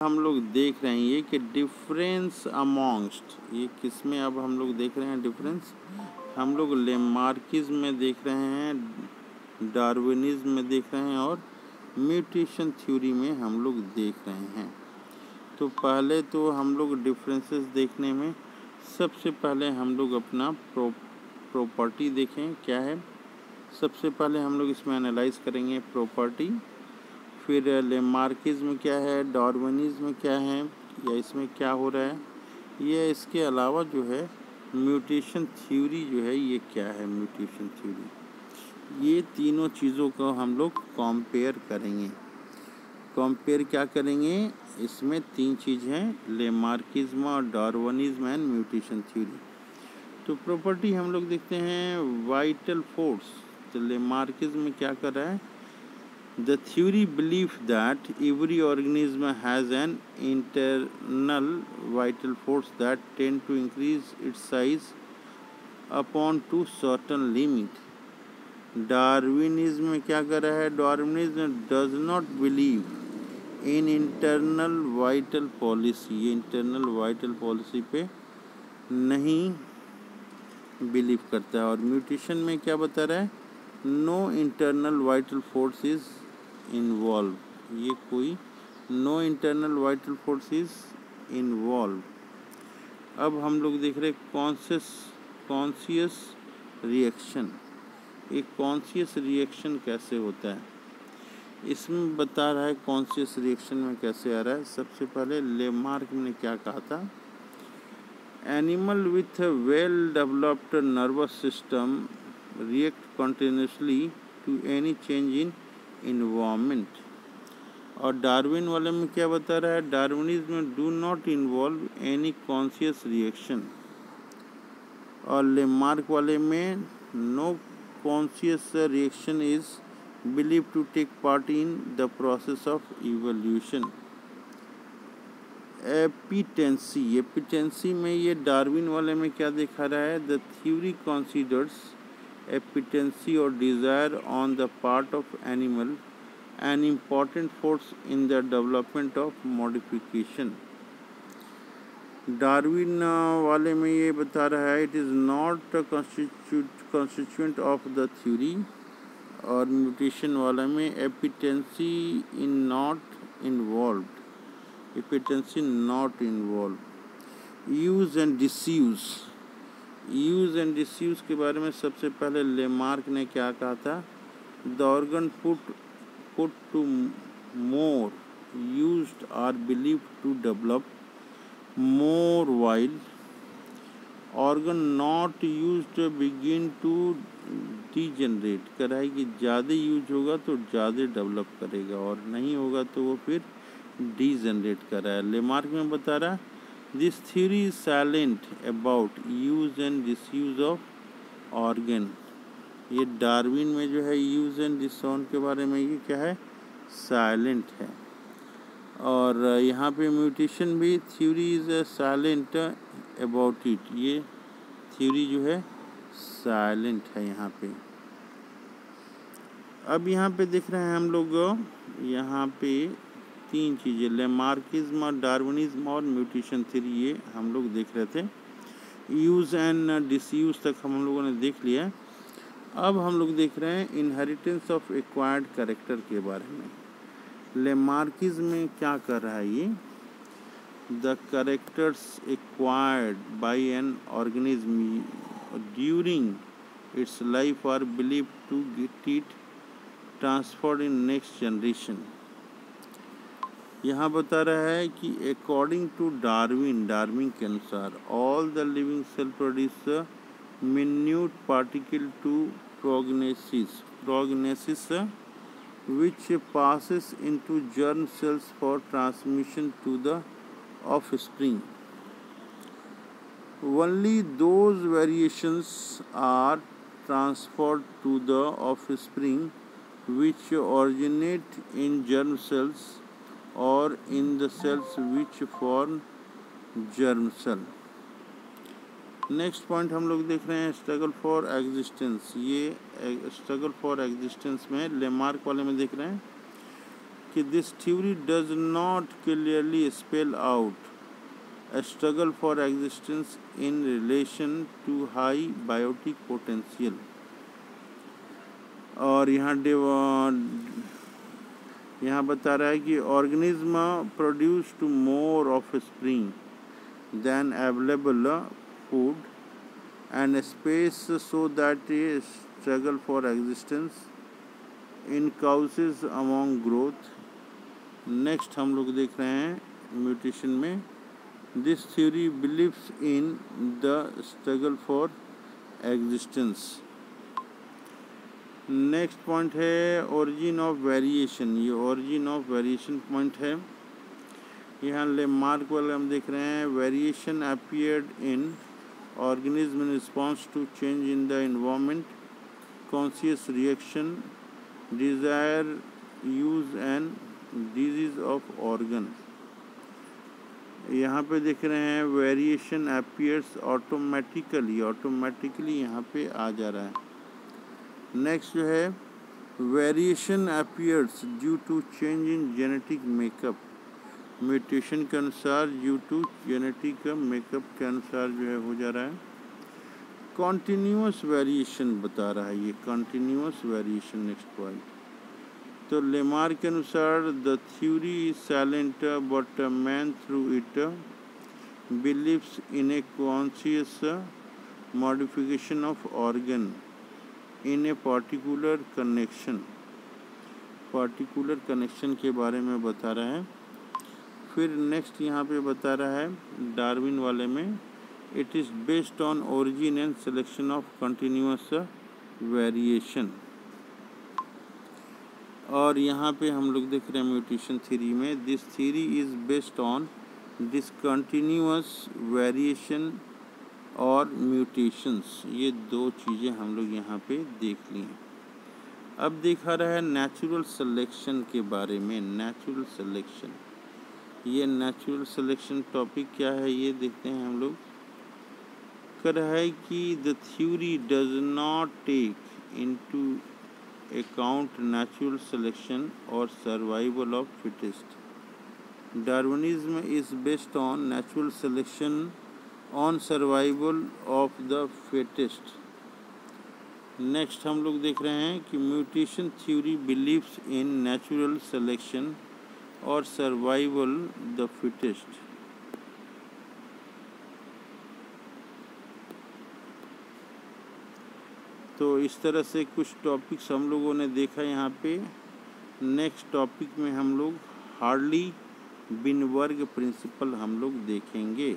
हम लोग देख रहे हैं ये कि डिफरेंस अमोंगस्ट, ये किस में अब हम लोग देख रहे हैं डिफरेंस, हम लोग लेमार्किज्म में देख रहे हैं, डार्विनिज्म में देख रहे हैं और म्यूटेशन थ्योरी में हम लोग देख रहे हैं। तो पहले तो हम लोग डिफरेंसेस देखने में सबसे पहले हम लोग अपना प्रॉपर्टी देखें क्या है। सबसे पहले हम लोग इसमें एनालाइज करेंगे प्रॉपर्टी, फिर लेमार्किज्म क्या है, डार्विनिज्म क्या है, या इसमें क्या हो रहा है, ये इसके अलावा जो है म्यूटेशन थ्योरी जो है ये क्या है, म्यूटेशन थ्योरी। ये तीनों चीज़ों को हम लोग कंपेयर करेंगे। कंपेयर क्या करेंगे, इसमें तीन चीज़ हैं, लेमार्किज्म और डार्विनिज्म एंड म्यूटेशन थ्योरी। तो प्रॉपर्टी हम लोग देखते हैं वाइटल फोर्स। तो लेमार्किज्म में क्या कर रहा है, The theory believes that every organism has an internal vital force that tend to increase its size upon to certain limit. Darwinism में क्या कर रहा है, Darwinism does not believe in internal vital policy, ये internal vital policy पे नहीं believe करता है। और म्यूटेशन में क्या बता रहा है, no internal vital force is involve, ये कोई no internal vital force is involve. अब हम लोग देख रहे कॉन्शियस रिएक्शन। एक कॉन्शियस रिएक्शन कैसे होता है, इसमें बता रहा है कॉन्शियस रिएक्शन में कैसे आ रहा है। सबसे पहले लेमार्क ने क्या कहा था, animal with a well developed nervous system react continuously to any change in environment। और डार्विन वाले में क्या बता रहा है, डार्विनिज्म में do not involve any conscious reaction. और लेमार्क वाले में no conscious reaction is believe to take part in the process of evolution. Appetency में ये डार्विन वाले में क्या दिखा रहा है, द थ्योरी कंसीडर्स एपिटेंसी और desire on the part of animal an important force in the development of modification. Darwin वाले में ये बता रहा है it is not constituent of the theory. और म्यूटेशन वाला में appetency in not involve, appetency not involve. Use and disuse, use and disuse के बारे में सबसे पहले लेमार्क ने क्या कहा था, the organ put to more used are believe to develop more while organ not used begin to degenerate. करा है कि ज़्यादा यूज होगा तो ज़्यादा डेवलप करेगा और नहीं होगा तो वो फिर डीजनरेट कर रहा है। लेमार्क में बता रहा this theory is silent about use and disuse of organ. ये डार्विन में जो है यूज एंड डिसऑन के बारे में ये क्या है, साइलेंट है। और यहाँ पे म्यूटेशन भी theory is silent about it, ये थ्योरी जो है साइलेंट है यहाँ पे। अब यहाँ पे देख रहे हैं हम लोग, यहाँ पे तीन चीज़ें, लेमार्किज्म, डार्विनिज्म और म्यूटेशन थ्योरी, ये हम लोग देख रहे थे। यूज़ एंड डिसयूज तक हम लोगों ने देख लिया। अब हम लोग देख रहे हैं इनहेरिटेंस ऑफ एक्वायर्ड कैरेक्टर के बारे में। लेमार्किज्म में क्या कर रहा है ये, the characters acquired by an organism during its life are believe to get it transferred in next generation. यहाँ बता रहा है कि अकॉर्डिंग टू डार्विन के अनुसार all the living cell produce minute particle to prognosis which passes into germ cells for transmission to the offspring. Only those variations are transferred to the offspring which originate in germ cells or in the cells which form germ cell। Next point हम लोग देख रहे हैं struggle for existence. ये struggle for existence में Lamarck वाले में देख रहे हैं कि this theory does not clearly spell out a struggle for existence in relation to high biotic potential। और यहाँ बता रहा है कि organism produce to more offspring than available food and space so that a struggle for existence in causes among growth. Next हम लोग देख रहे हैं म्यूटेशन में this theory believes in the struggle for existence. Next point है origin of variation. ये origin of variation point है। यहाँ लेमार्क वाले हम देख रहे हैं variation appeared in organism in response to change in the environment, conscious reaction, desire, use and disease of organ. यहाँ पे देख रहे हैं वेरिएशन अपीयर्स ऑटोमेटिकली यहाँ पे आ जा रहा है। नेक्स्ट जो है variation appears due to change in genetic makeup. Mutation के अनुसार ड्यू टू जेनेटिक मेकअप के अनुसार जो है हो जा रहा है। कॉन्टिन्यूअस वेरिएशन बता रहा है ये कॉन्टिन्यूअस वेरिएशन। नेक्स्ट पॉइंट तो लेमार्क के अनुसार the theory is silent but man through it believes in a conscious modification of organ in a particular connection के बारे में बता रहा है। फिर नेक्स्ट यहाँ पे बता रहा है डार्विन वाले में it is based on origin and selection of continuous variation. और यहाँ पे हम लोग देख रहे हैं म्यूटेशन थ्योरी में this theory is based on discontinuous variation और म्यूटेशंस। ये दो चीज़ें हम लोग यहाँ पे देख ली हैं। अब दिखा रहा है नेचुरल सिलेक्शन के बारे में। नेचुरल सिलेक्शन, ये नेचुरल सिलेक्शन टॉपिक क्या है ये देखते हैं हम लोग। कर रहा है कि the theory does not take into account natural selection और survival of fittest. Darwinism is based on natural selection on survival of the fittest. Next हम लोग देख रहे हैं कि mutation theory believes in natural selection और सर्वाइवल द फिटेस्ट। तो इस तरह से कुछ टॉपिक्स हम लोगों ने देखा यहाँ पे। नेक्स्ट टॉपिक में हम लोग हार्ली-विनबर्ग प्रिंसिपल हम लोग देखेंगे।